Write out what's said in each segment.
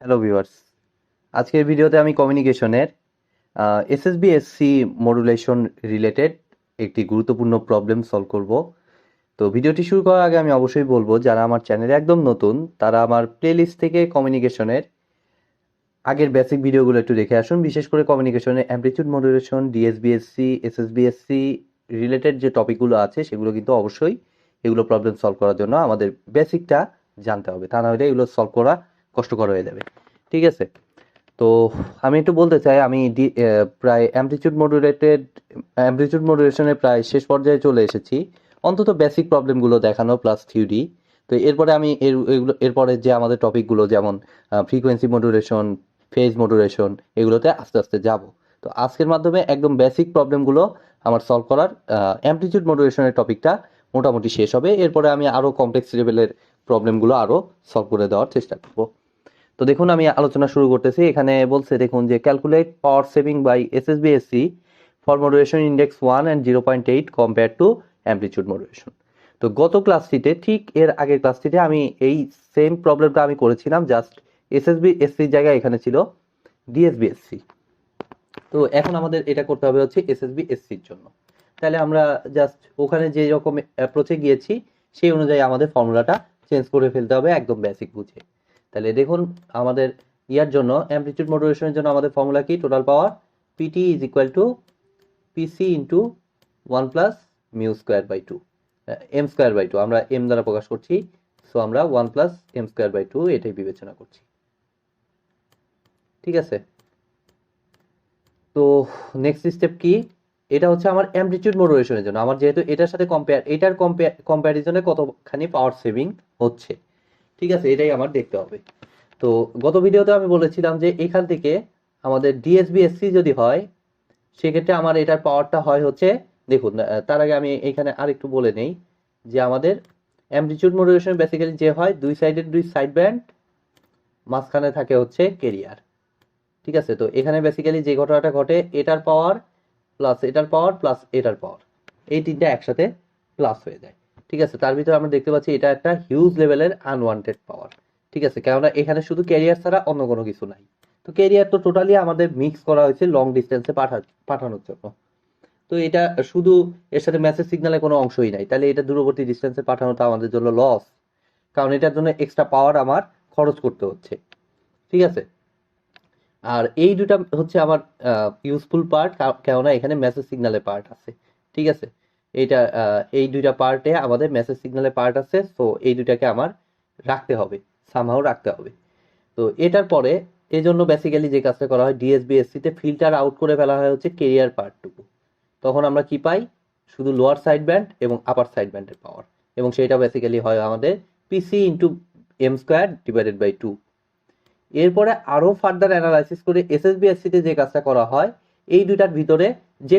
Hello viewers, আজকের ভিডিওতে আমি কমিউনিকেশনের এসএসবি-এসসি মডুলেশন রিলেটেড একটি গুরুত্বপূর্ণ প্রবলেম সলভ করব। তো ভিডিওটি শুরু করার আগে আমি অবশ্যই বলবো, যারা আমার চ্যানেলে একদম নতুন তারা আমার প্লেলিস্ট থেকে কমিউনিকেশনের আগের বেসিক ভিডিওগুলো একটু দেখে আসুন। বিশেষ করে কমিউনিকেশনের amplitude modulation, DSB-SC, SSB-SC related যে টপিকগুলো আছে সেগুলো কিন্তু অবশ্যই এগুলো প্রবলেম সলভ করার জন্য আমাদের বেসিকটা জানতে হবে, তা না হলে এগুলো সলভ করা কষ্টকর হয়ে যাবে। ঠিক আছে, তো আমি একটু বলতে চাই, আমি প্রায় অ্যামপ্লিটিউড মডুলেশনের প্রায় শেষ পর্যায়ে চলে এসেছি, অন্তত বেসিক প্রবলেমগুলো দেখানো প্লাস থিওরি। তো এরপরে আমি এরপরে যে আমাদের টপিকগুলো যেমন ফ্রিকোয়েন্সি মডুলেশন, ফেজ মডুলেশন, এগুলোতে আস্তে আস্তে যাব। তো আজকের মাধ্যমে একদম বেসিক প্রবলেমগুলো আমার সলভ করার অ্যামপ্লিটিউড মডুলেশনের টপিকটা মোটামুটি শেষ হবে। এরপরে আমি আরও কমপ্লেক্স লেভেলের প্রবলেমগুলো আরও সলভ করে দেওয়ার চেষ্টা করব। তো দেখুন, আমি আলোচনা শুরু করতেছি। এখানে বলছে, দেখুন যে calculate power saving by SSB SC for modulation index 1 and 0.8 compare to amplitude modulation. তো গত ক্লাসটিতে, ঠিক এর আগের ক্লাসটিতে আমি এই সেম প্রবলেমটা আমি করেছিলাম, জাস্ট এসএসবি-এসসির জায়গায় এখানে ছিল ডিএসবি-এসসি। তো এখন আমাদের এটা করতে হবে হচ্ছে এসএসবি-এসসির জন্য। তাহলে আমরা জাস্ট ওখানে যে রকম অ্যাপ্রোচে গিয়েছি সেই অনুযায়ী আমাদের ফর্মুলাটা চেঞ্জ করে ফেলতে হবে, একদম বেসিক বুঝে। তাহলে দেখুন, আমাদের ইয়ার জন্য অ্যামপ্লিটিউড মডুলেশনের জন্য আমাদের ফর্মুলা কি? Total power PT is equal to PC into 1 plus mu square by 2, M square by 2, আমরা এম দ্বারা প্রকাশ করছি। সো আমরা 1 প্লাস এম স্কোয়ার বাই 2 এটাই বিবেচনা করছি। ঠিক আছে, তো নেক্সট স্টেপ কি? এটা হচ্ছে আমার অ্যামপ্লিটিউড মডুলেশনের জন্য, আমার যেহেতু এটার সাথে কম্প্যারিজনে কতখানি পাওয়ার সেভিং হচ্ছে। ঠিক আছে, এটাই আমার দেখতে হবে। তো গত ভিডিওতে আমি বলেছিলাম যে এখান থেকে আমাদের ডিএসবি-এসসি যদি হয়, সেক্ষেত্রে আমার এটার পাওয়ারটা হয় হচ্ছে, দেখুন তার আগে আমি এখানে আরেকটু বলে নেই যে আমাদের অ্যামপ্লিটিউড মডুলেশন বেসিক্যালি যে হয়, দুই সাইড ব্যান্ড, মাঝখানে থাকে হচ্ছে কেরিয়ার। ঠিক আছে, তো এখানে বেসিক্যালি যে ঘটনাটা ঘটে, এটার পাওয়ার প্লাস এটার পাওয়ার প্লাস এটার পাওয়ার, এই তিনটা একসাথে প্লাস হয়ে যায়। ঠিক আছে, তার ভিতরে আমরা দেখতে পাচ্ছি এটা একটা হিউজ লেভেলের আনওয়ান্টেড পাওয়ার। ঠিক আছে, কেননা এখানে শুধু ক্যারিয়ার ছাড়া অন্য কোনো কিছু নাই। তো ক্যারিয়ার তো টোটালি আমাদের মিক্স করা হয়েছে লং ডিস্টেন্সে পাঠানোর জন্য। তো এটা শুধু এর সাথে মেসেজ সিগন্যালের কোনো অংশই নাই, তাহলে এটা দূরবর্তী ডিস্টেন্সে পাঠানোটা আমাদের জন্য লস, কারণ এটার জন্য এক্সট্রা পাওয়ার আমার খরচ করতে হচ্ছে। ঠিক আছে, আর এই দুটা হচ্ছে আমার ইউজফুল পার্ট, কেননা এখানে মেসেজ সিগন্যালের পার্ট আছে। ঠিক আছে, এইটা এই দুইটা পার্টে আমাদের মেসেজ সিগন্যালের পার্ট আছে, সো এই দুটাকে আমার রাখতে হবে, সামহাও রাখতে হবে। তো এটার পরে এই জন্য বেসিক্যালি যে কাজটা করা হয়, ডিএসবি-এসসি তে ফিল্টার আউট করে ফেলা হয় হচ্ছে কেরিয়ার পার্টটুকু। তখন আমরা কি পাই? শুধু লোয়ার সাইড ব্যান্ড এবং আপার সাইড ব্যান্ডের পাওয়ার, এবং সেটা বেসিক্যালি হয় আমাদের PC into M square divided by 2। এরপরে আরো ফার্দার অ্যানালাইসিস করে এসএসবি-এসসি তে যে কাজটা করা হয়, এই দুইটার ভিতরে যে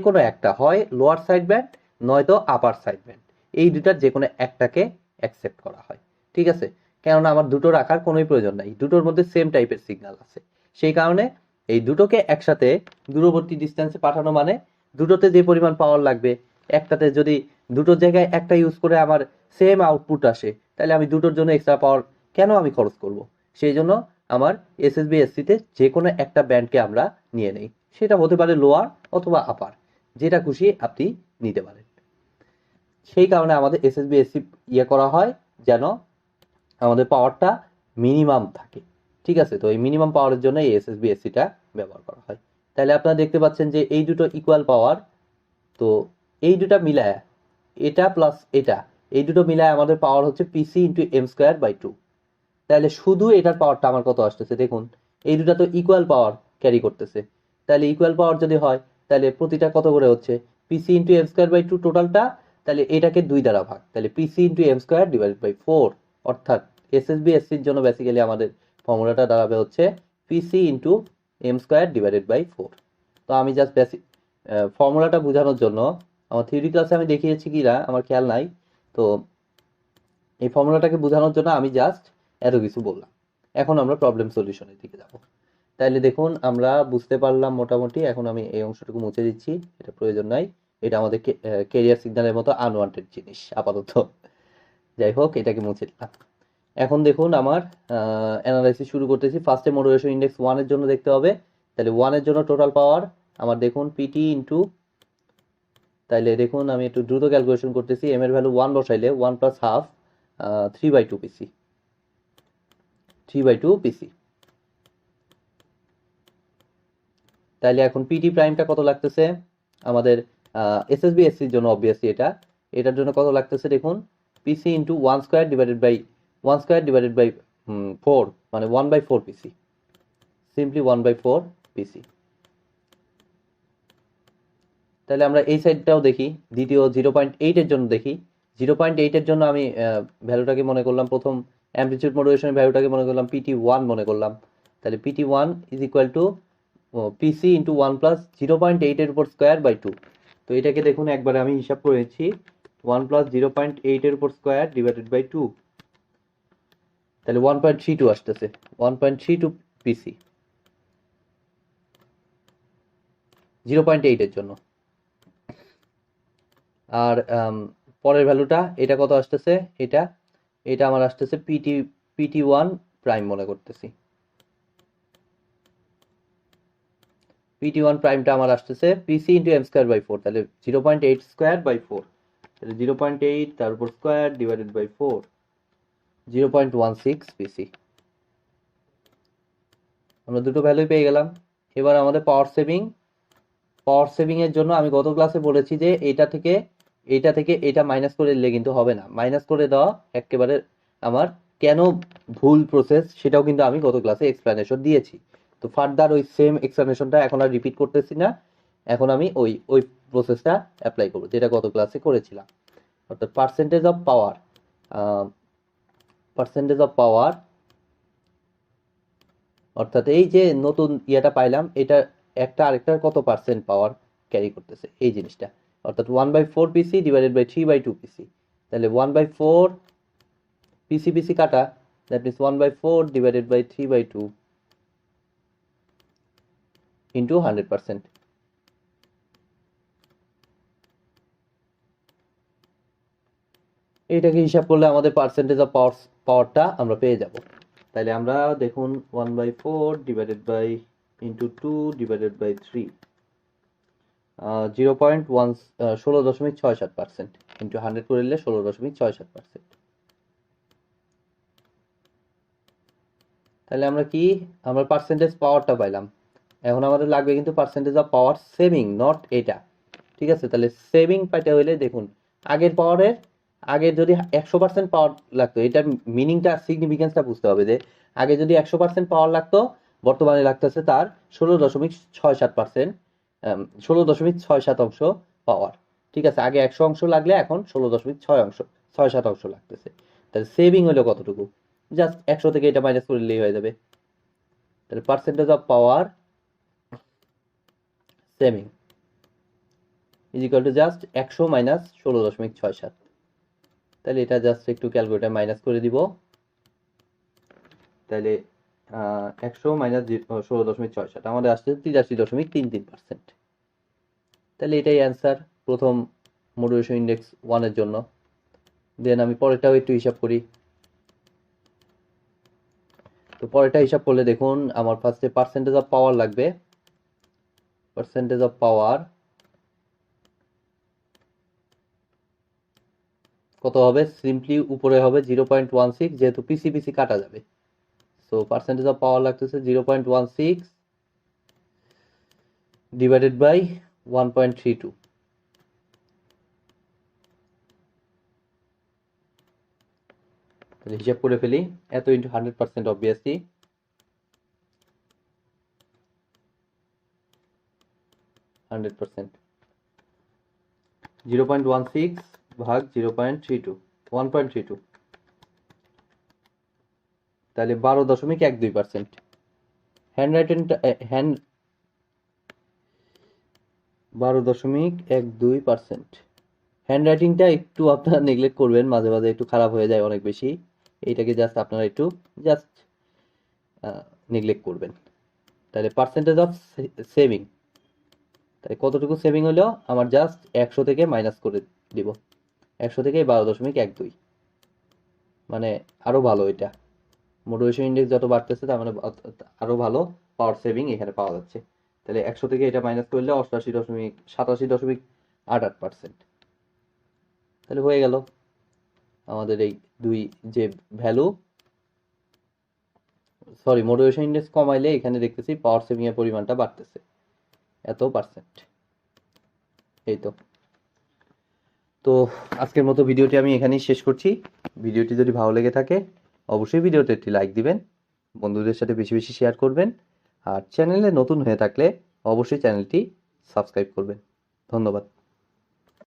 কোনো একটা হয় লোয়ার সাইড ব্যান্ড, নয়তো আপার সাইড ব্যান্ড, এই দুটার যে কোনো একটাকে অ্যাকসেপ্ট করা হয়। ঠিক আছে, কেননা আমার দুটো রাখার কোনোই প্রয়োজন নাই, দুটোর মধ্যে সেম টাইপের সিগন্যাল আছে। সেই কারণে এই দুটোকে একসাথে দূরবর্তী ডিস্টেন্সে পাঠানো মানে দুটোতে যে পরিমাণ পাওয়ার লাগবে, একটাতে যদি দুটোর জায়গায় একটা ইউজ করে আমার সেম আউটপুট আসে, তাহলে আমি দুটোর জন্য এক্সট্রা পাওয়ার কেন আমি খরচ করব? সেই জন্য আমার এসএসবি-এসসি তে যে কোনো একটা ব্যান্ডকে আমরা নিয়ে নেই, সেটা হতে পারে লোয়ার অথবা আপার, যেটা খুশি আপনি নিতে পারেন। সেই কারণে আমাদের এসএসবি-এসসি করা হয় যেন আমাদের পাওয়ারটা মিনিমাম থাকে। ঠিক আছে, তো এই মিনিমাম পাওয়ারের জন্য এই এসএসবি-এসসিটা ব্যবহার করা হয়। তাহলে আপনারা দেখতে পাচ্ছেন যে এই দুটো ইকুয়াল পাওয়ার, তো এই দুটা মিলায়, এটা প্লাস এটা, এই দুটো মিলায় আমাদের পাওয়ার হচ্ছে PC into M square by 2। তাহলে শুধু এটার পাওয়ারটা আমার কত আসতেছে দেখুন, এই দুটা তো ইকুয়াল পাওয়ার ক্যারি করতেছে। তাহলে ইকুয়াল পাওয়ার যদি হয়, তাহলে প্রতিটা কত করে হচ্ছে PC into M square by 2 টোটালটা। তাহলে এটাকে 2 দ্বারা ভাগ, তাহলে PC into M square divided by 4। অর্থাৎ এসএসবি-এসসির জন্য বেসিক্যালি আমাদের ফর্মুলাটা দাঁড়াবে হচ্ছে PC into M square divided by 4। তো আমি জাস্ট বেসিক ফর্মুলাটা বোঝানোর জন্য, আমার থিওরি ক্লাসে আমি দেখিয়েছি কিনা আমার খেয়াল নাই, তো এই ফর্মুলাটাকে বোঝানোর জন্য আমি জাস্ট এত কিছু বললাম। এখন আমরা প্রবলেম সলিউশনের দিকে যাব। তাইলে দেখুন, আমরা বুঝতে পারলাম মোটামুটি। এখন আমি এই অংশটুকু মুছে দিচ্ছি, এটা প্রয়োজন নাই, এটা আমাদের ক্যারিয়ার সিগন্যালের মতো আনওয়ান্টেড জিনিস আপাতত। যাই হোক, এটাকে মুছে দিলাম। এখন দেখুন আমার অ্যানালাইসিস শুরু করতেছি। ফার্স্টে মডুলেশন ইন্ডেক্স 1 এর জন্য দেখতে হবে। তাহলে 1 এর জন্য টোটাল পাওয়ার আমার দেখুন পিটি ইন্টু, তাইলে দেখুন আমি একটু দ্রুত ক্যালকুলেশন করতেছি। এম এর ভ্যালু 1 বসাইলে 1 প্লাস হাফ 3/2 পিসি, 3/2 পিসি। তাইলে এখন পিটি প্রাইমটা কত লাগতেছে আমাদের এসএসবি এসসির জন্য, অবভিয়াসলি এটার জন্য কত লাগতেছে দেখুন, পিসি ইন্টু 1 স্কোয়ার ডিভাইডেড বাই 4, মানে 1/4 পিসি, সিম্পলি 1/4 পিসি। তাহলে আমরা এই সাইডটাও দেখি, দ্বিতীয় 0.8 এর জন্য দেখি। 0.8 এর জন্য আমি ভ্যালুটাকে মনে করলাম, প্রথম অ্যামপ্লিটিউড মডুলেশনের ভ্যালুটাকে মনে করলাম PT1 মনে করলাম। তাহলে PT1 is equal to PC into 1 plus 0.8 এর উপর স্কোয়ার বাই 2। তো এটাকে দেখুন একবারে আমি হিসাব করেছি, 1 প্লাস 0.8 এর উপর স্কোয়ার ডিভাইডেড বাই 2, তাহলে 1.32 আসতেছে, 1.32 পিসি 0.8 এর জন্য। আর পরের ভ্যালুটা এটা কত আসতেছে, এটা আমার আসতেছে PT1 প্রাইম মনে করতেছি। PT1 প্রাইমটা আমার আসতেছে পিসি ইন্টু এম স্কোয়ার বাই 4, তাহলে 0.8 স্কোয়ার বাই 4, তাহলে 0.8 তার উপর স্কোয়ার ডিভাইডেড বাই 4, 0.16 পিসি। আমরা দুটো ভ্যালুই পেয়ে গেলাম। এবার আমাদের পাওয়ার সেভিং এর জন্য আমি গত ক্লাসে বলেছি যে এটা থেকে এটা মাইনাস করে দিলে কিন্তু হবে না, মাইনাস করে দেওয়া একেবারে আমার কেন ভুল প্রসেস, সেটাও কিন্তু আমি গত ক্লাসে এক্সপ্লেনেশন দিয়েছি। তো ফার্দার ওই সেম এক্সপ্লেনেশনটা এখন আর রিপিট করতেছি না, এখন আমি ওই প্রসেসটা অ্যাপ্লাই করব যেটা গত ক্লাসে করেছিলাম। অর্থাৎ পার্সেন্টেজ অফ পাওয়ার, অর্থাৎ এই যে নতুন ইয়েটা পাইলাম, এটা একটা আরেকটার কত পার্সেন্ট পাওয়ার ক্যারি করতেছে এই জিনিসটা, অর্থাৎ 1/4 পিসি ডিভাইডেড বাই 3/2 পিসি। তাহলে 1/4 পিসি কাটা, that means 1/4 divided by 3/2 into 100%। এইটাকে হিসাব করলে আমাদের পার্সেন্টেজ অফ পাওয়ারটা আমরা পেয়ে যাব। তাহলে আমরা দেখুন 1/4 divided by into 2 divided by 3, 16.67% into 100 করে দিলে 16.67%। তাহলে আমরা পার্সেন্টেজ পাওয়ারটা পাইলাম। এখন আমাদের লাগবে কিন্তু percentage of power saving, not এটা, ঠিক আছে? তাহলে সেভিং পাইতে হইলে দেখুন আগে যদি 100% পাওয়ার লাগতো, এটার মিনিংটা সিগনিফিকেন্সটা বুঝতে হবে যে আগে যদি 100% পাওয়ার লাগতো, বর্তমানে লাগতেছে তার 16.67%, 16.67 পাওয়ার, ঠিক আছে? আগে 100 অংশ লাগলে এখন 16.67 লাগতেছে। তাহলে সেভিং হলো কতটুকু, জাস্ট 100 থেকে এটা মাইনাস করে দিলেই হয়ে যাবে। তাহলে percentage of power saving is equal two just 100 minus 16.67। তাহলে এটা জাস্ট একটু ক্যালকুলেটর মাইনাস করে দিব। তাহলে 100 মাইনাস 16.67 আমাদের আসছে 83.33%। তাহলে এটাই অ্যান্সার প্রথম মডুলেশন ইন্ডেক্স 1 এর জন্য। দেন আমি পরেরটাও একটু হিসাব করি। তো পরেরটা হিসাব করলে দেখুন আমার ফার্স্টে পার্সেন্টেজ অফ পাওয়ার লাগবে। পার্সেন্টেজ অফ পাওয়ার কত হবে, সিম্পলি উপরে হবে 0.16, যেহেতু পিসি কাটা যাবে। সো পার্সেন্টেজ অফ পাওয়ার লাগতেছে 0.16 ডিভাইডেড বাই 1.32। তাহলে হিসাব করে ফেলি, এত ইন্টু 100% অবভিয়াসলি 100%, 0.16 ভাগ 0.32, 1.32, তাহলে 12.12%। হ্যান্ডরাইটিংটা 12.12%। হ্যান্ডরাইটিংটা একটু আপনারা নেগলেক্ট করবেন, মাঝে মাঝে একটু খারাপ হয়ে যায় অনেক বেশি, এইটাকে জাস্ট আপনারা একটু জাস্ট নেগলেক্ট করবেন। তাহলে পার্সেন্টেজ অফ সেভিং, তাই কতটুকু সেভিং হলো আমার, জাস্ট 100 থেকে মাইনাস করে দিব, 100 থেকে 12.12। মানে আরো ভালো এটা। মোটিভেশন ইন্ডেক্স যত বাড়তেছে তার মানে আরো ভালো পাওয়ার সেভিং এখানে পাওয়া যাচ্ছে। তাহলে 100 থেকে এটা মাইনাস করলে 87.88%। তাহলে হয়ে গেল আমাদের এই দুই যে ভ্যালু, সরি মোটিভেশন ইন্ডেক্স কমাইলে এখানে দেখতেছি পাওয়ার সেভিং এর পরিমাণটা বাড়তেছে এত পার্সেন্ট। এই তো। তো আজকের মতো ভিডিওটি আমি এখানেই শেষ করছি। ভিডিওটি যদি ভালো লেগে থাকে অবশ্যই ভিডিওতে একটি লাইক দিবেন, বন্ধুদের সাথে বেশি বেশি শেয়ার করবেন, আর চ্যানেলে নতুন হয়ে থাকলে অবশ্যই চ্যানেলটি সাবস্ক্রাইব করবেন। ধন্যবাদ।